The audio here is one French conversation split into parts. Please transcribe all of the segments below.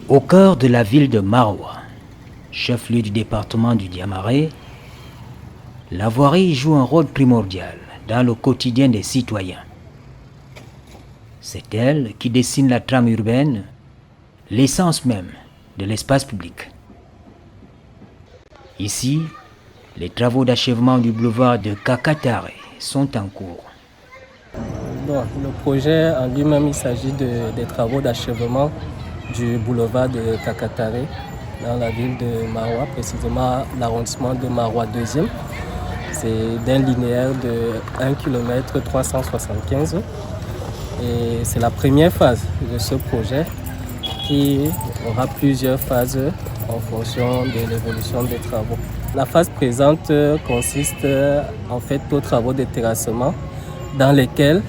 Au cœur de la ville de Maroua, chef-lieu du département du Diamaré, la voirie joue un rôle primordial dans le quotidien des citoyens. C'est elle qui dessine la trame urbaine, l'essence même de l'espace public. Ici, les travaux d'achèvement du boulevard de Kakatare sont en cours. Bon, le projet en lui-même, il s'agit des travaux d'achèvement du boulevard de Kakatare dans la ville de Maroua, précisément l'arrondissement de Maroua 2e. C'est d'un linéaire de 1 km 375 et c'est la première phase de ce projet qui aura plusieurs phases en fonction de l'évolution des travaux. La phase présente consiste en fait aux travaux de terrassement dans lesquels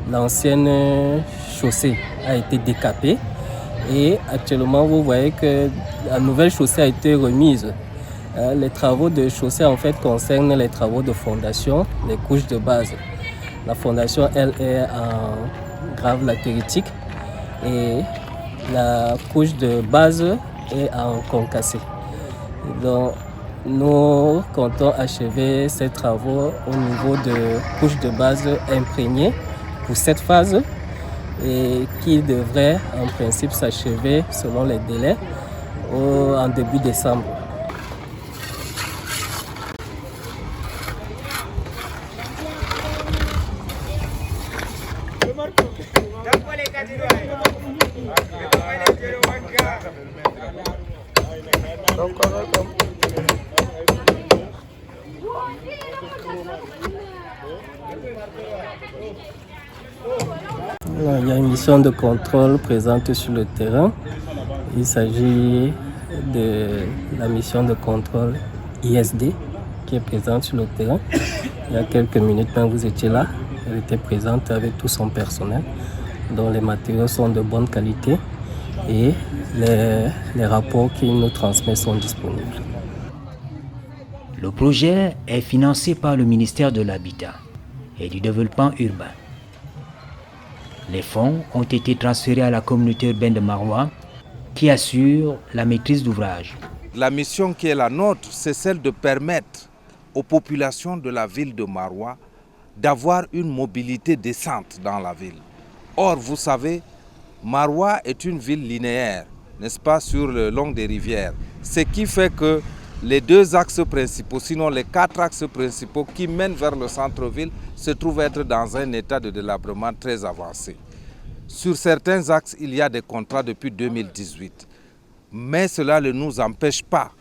l'ancienne chaussée a été décapée et actuellement vous voyez que la nouvelle chaussée a été remise. Les travaux de chaussée en fait concernent les travaux de fondation, les couches de base. La fondation elle est en grave latéritique et la couche de base est en concassé. Donc nous comptons achever ces travaux au niveau de couches de base imprégnées pour cette phase et qui devrait en principe s'achever selon les délais en début décembre. Il y a une mission de contrôle présente sur le terrain. Il s'agit de la mission de contrôle ISD qui est présente sur le terrain. Il y a quelques minutes quand vous étiez là, elle était présente avec tout son personnel, dont les matériaux sont de bonne qualité et les rapports qu'il nous transmet sont disponibles. Le projet est financé par le ministère de l'Habitat et du Développement urbain. Les fonds ont été transférés à la communauté urbaine de Maroua qui assure la maîtrise d'ouvrage. La mission qui est la nôtre, c'est celle de permettre aux populations de la ville de Maroua d'avoir une mobilité décente dans la ville. Or, vous savez, Maroua est une ville linéaire, n'est-ce pas, sur le long des rivières. Ce qui fait que les deux axes principaux, sinon les 4 axes principaux qui mènent vers le centre-ville, se trouvent être dans un état de délabrement très avancé. Sur certains axes, il y a des contrats depuis 2018. Mais cela ne nous empêche pas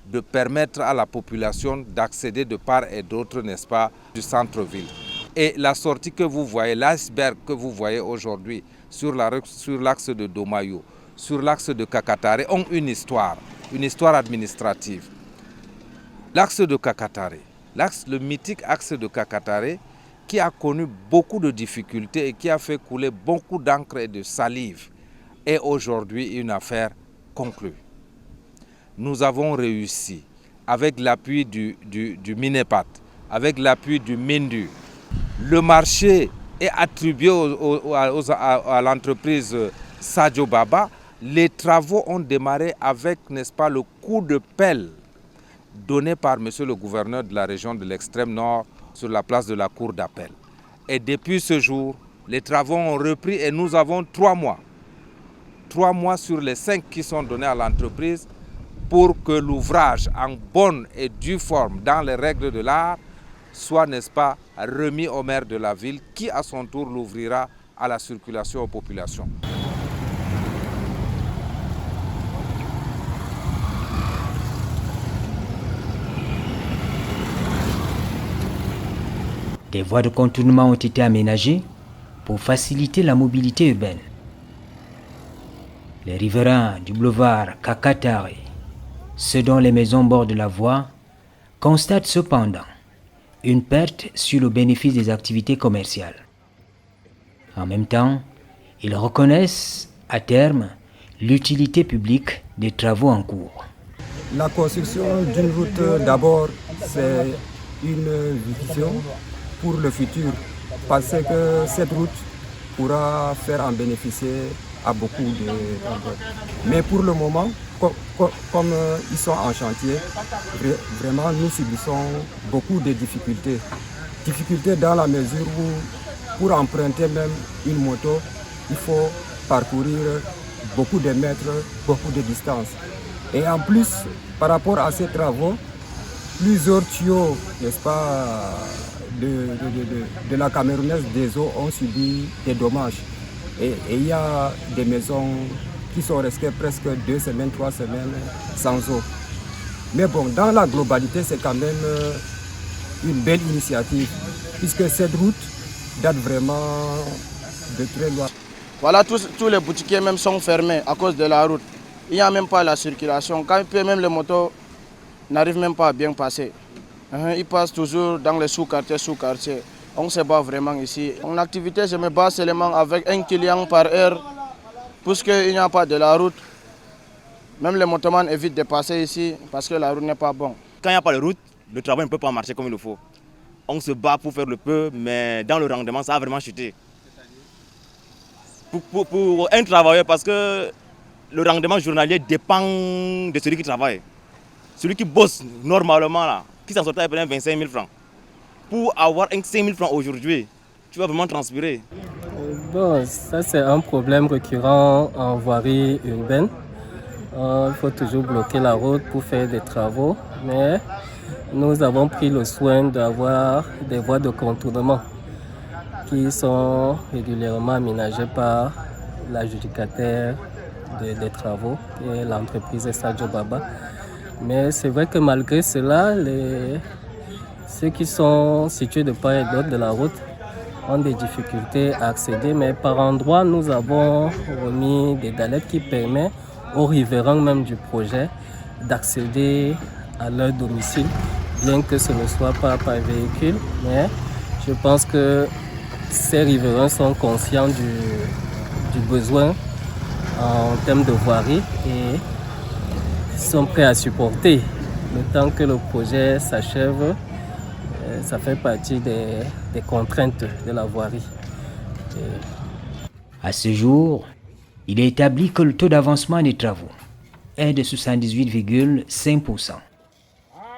de permettre à la population d'accéder de part et d'autre, n'est-ce pas, du centre-ville. Et la sortie que vous voyez, l'iceberg que vous voyez aujourd'hui sur l'axe de Domayo, sur l'axe de Kakatare, ont une histoire administrative. L'axe de Kakatare, le mythique axe de Kakatare, qui a connu beaucoup de difficultés et qui a fait couler beaucoup d'encre et de salive, est aujourd'hui une affaire conclue. Nous avons réussi, avec l'appui du Minepat, avec l'appui du Mindu. Le marché est attribué à l'entreprise Sadio Baba. Les travaux ont démarré avec, n'est-ce pas, le coup de pelle donné par monsieur le gouverneur de la région de l'extrême nord sur la place de la cour d'appel. Et depuis ce jour, les travaux ont repris et nous avons 3 mois. 3 mois sur les 5 qui sont donnés à l'entreprise pour que l'ouvrage en bonne et due forme dans les règles de l'art soit, n'est-ce pas, remis au maire de la ville qui à son tour l'ouvrira à la circulation aux populations. Des voies de contournement ont été aménagées pour faciliter la mobilité urbaine. Les riverains du boulevard Kakatare, ceux dont les maisons bordent la voie, constatent cependant une perte sur le bénéfice des activités commerciales. En même temps, ils reconnaissent à terme l'utilité publique des travaux en cours. La construction d'une route, d'abord, c'est une vision pour le futur, parce que cette route pourra faire en bénéficier à beaucoup d'endroits. Mais pour le moment, comme ils sont en chantier, vraiment nous subissons beaucoup de difficultés. Difficultés dans la mesure où pour emprunter même une moto, il faut parcourir beaucoup de mètres, beaucoup de distance. Et en plus, par rapport à ces travaux, plusieurs tuyaux, n'est-ce pas, de la Camerounaise des eaux ont subi des dommages. Et il y a des maisons qui sont restées presque 2 semaines, 3 semaines sans eau. Mais bon, dans la globalité, c'est quand même une belle initiative, puisque cette route date vraiment de très loin. Voilà, tous les boutiquiers même sont fermés à cause de la route. Il n'y a même pas la circulation. Quand même les motos n'arrivent même pas à bien passer. Ils passent toujours dans les sous-quartiers. On se bat vraiment ici. En activité, je me bats seulement avec un client par heure, puisqu'il n'y a pas de la route. Même les motomans évitent de passer ici parce que la route n'est pas bonne. Quand il n'y a pas de route, le travail ne peut pas marcher comme il le faut. On se bat pour faire le peu, mais dans le rendement, ça a vraiment chuté. Pour un travailleur, parce que le rendement journalier dépend de celui qui travaille. Celui qui bosse normalement, là, qui s'en sort avec 25 000 francs. Pour avoir 5 000 francs aujourd'hui, tu vas vraiment transpirer. Bon, ça c'est un problème récurrent en voirie urbaine. Il faut toujours bloquer la route pour faire des travaux, mais nous avons pris le soin d'avoir des voies de contournement qui sont régulièrement aménagées par l'adjudicataire des travaux, qui est l'entreprise Sadio Baba. Mais c'est vrai que malgré cela, ceux qui sont situés de part et d'autre de la route ont des difficultés à accéder. Mais par endroits, nous avons remis des dallettes qui permettent aux riverains même du projet d'accéder à leur domicile, bien que ce ne soit pas par véhicule. Mais je pense que ces riverains sont conscients du besoin en termes de voirie et sont prêts à supporter le temps que le projet s'achève. Ça fait partie des contraintes de la voirie. À ce jour, il est établi que le taux d'avancement des travaux est de 78,5%.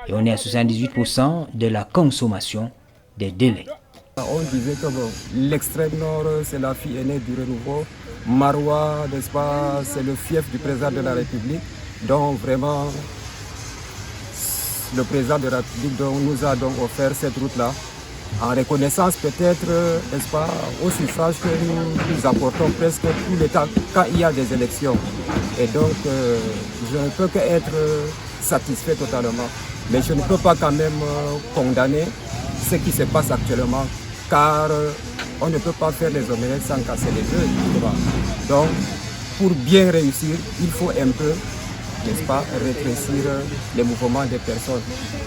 Et on est à 78% de la consommation des délais. On disait que bon, l'extrême nord, c'est la fille aînée du renouveau. Maroua, n'est-ce pas, c'est le fief du président de la République. Donc vraiment, le président de la République nous a donc offert cette route-là, en reconnaissance peut-être, n'est-ce pas, au suffrage que nous apportons presque tous les temps quand il y a des élections. Et donc, je ne peux qu'être satisfait totalement. Mais je ne peux pas quand même condamner ce qui se passe actuellement, car on ne peut pas faire les omelettes sans casser les œufs. Donc, pour bien réussir, il faut un peu, n'est-ce pas, rétrécir les mouvements des personnes.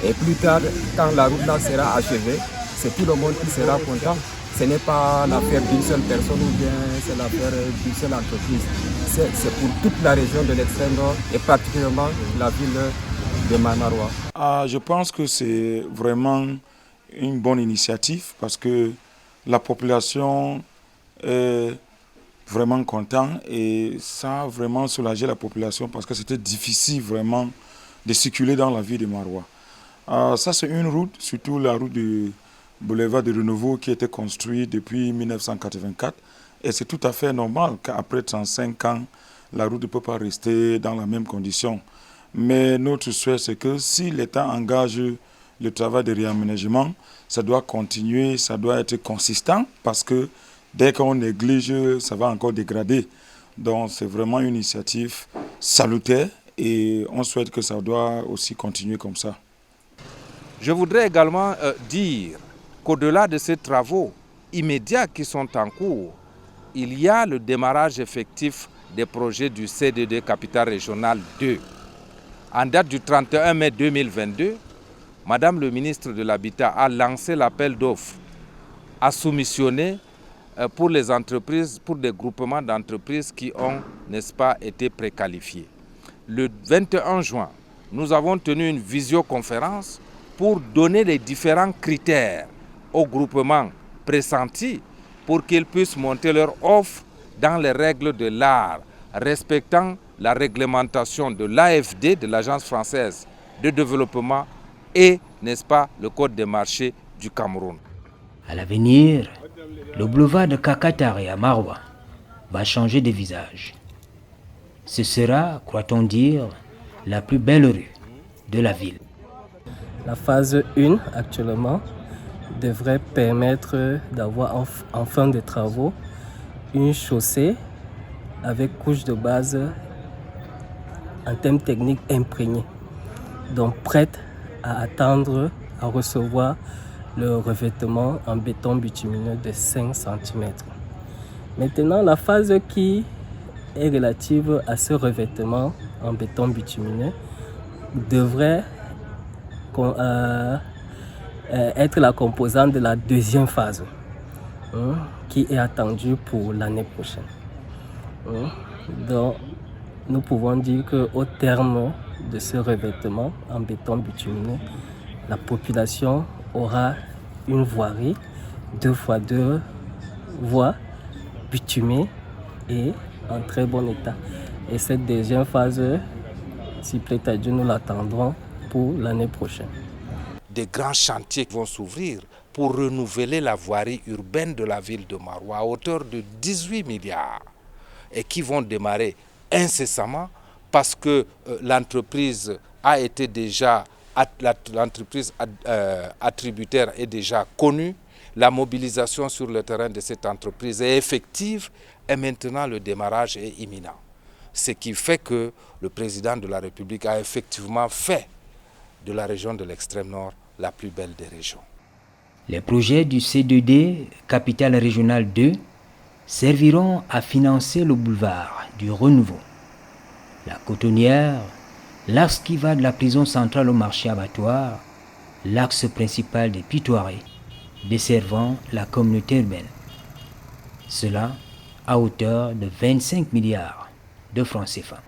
Et plus tard, quand la route là sera achevée, c'est tout le monde qui sera content. Ce n'est pas l'affaire d'une seule personne ou bien c'est l'affaire d'une seule entreprise. C'est pour toute la région de l'extrême nord et particulièrement la ville de Maroua. Je pense que c'est vraiment une bonne initiative parce que la population est vraiment contente et ça a vraiment soulagé la population parce que c'était difficile vraiment de circuler dans la ville de Maroua. Ça c'est une route, surtout la route du boulevard de Renouveau qui a été construit depuis 1984 et c'est tout à fait normal qu'après 35 ans, la route ne peut pas rester dans la même condition. Mais notre souhait c'est que si l'État engage le travail de réaménagement, ça doit continuer, ça doit être consistant parce que dès qu'on néglige, ça va encore dégrader. Donc c'est vraiment une initiative salutaire et on souhaite que ça doit aussi continuer comme ça. Je voudrais également dire qu'au-delà de ces travaux immédiats qui sont en cours, il y a le démarrage effectif des projets du CDD Capitale Régionale 2. En date du 31 mai 2022, Madame le ministre de l'Habitat a lancé l'appel d'offres à soumissionner pour les entreprises, pour des groupements d'entreprises qui ont, n'est-ce pas, été préqualifiés. Le 21 juin, nous avons tenu une visioconférence pour donner les différents critères aux groupements pressentis pour qu'ils puissent monter leur offre dans les règles de l'art, respectant la réglementation de l'AFD, de l'Agence française de développement, et, n'est-ce pas, le Code des marchés du Cameroun. À l'avenir, le boulevard de Kakatare à Maroua va changer de visage. Ce sera, croit-on dire, la plus belle rue de la ville. La phase 1 actuellement devrait permettre d'avoir en fin de travaux une chaussée avec couche de base en termes techniques imprégnée, donc prête à attendre à recevoir le revêtement en béton bitumineux de 5 cm. Maintenant, la phase qui est relative à ce revêtement en béton bitumineux devrait être la composante de la deuxième phase, qui est attendue pour l'année prochaine. Donc, nous pouvons dire qu'au terme de ce revêtement en béton bitumineux, la population aura une voirie 2x2 voies bitumées et en très bon état. Et cette deuxième phase, si plaît à Dieu, nous l'attendrons pour l'année prochaine. Des grands chantiers vont s'ouvrir pour renouveler la voirie urbaine de la ville de Maroua à hauteur de 18 milliards et qui vont démarrer incessamment parce que l'entreprise attributaire est déjà connue, la mobilisation sur le terrain de cette entreprise est effective et maintenant le démarrage est imminent. Ce qui fait que le président de la République a effectivement fait de la région de l'extrême nord la plus belle des régions. Les projets du C2D, Capitale Régionale 2, serviront à financer le boulevard du Renouveau, la Cotonnière, l'axe qui va de la prison centrale au marché abattoir, l'axe principal des Pitoirés, desservant la communauté urbaine. Cela à hauteur de 25 milliards de francs CFA.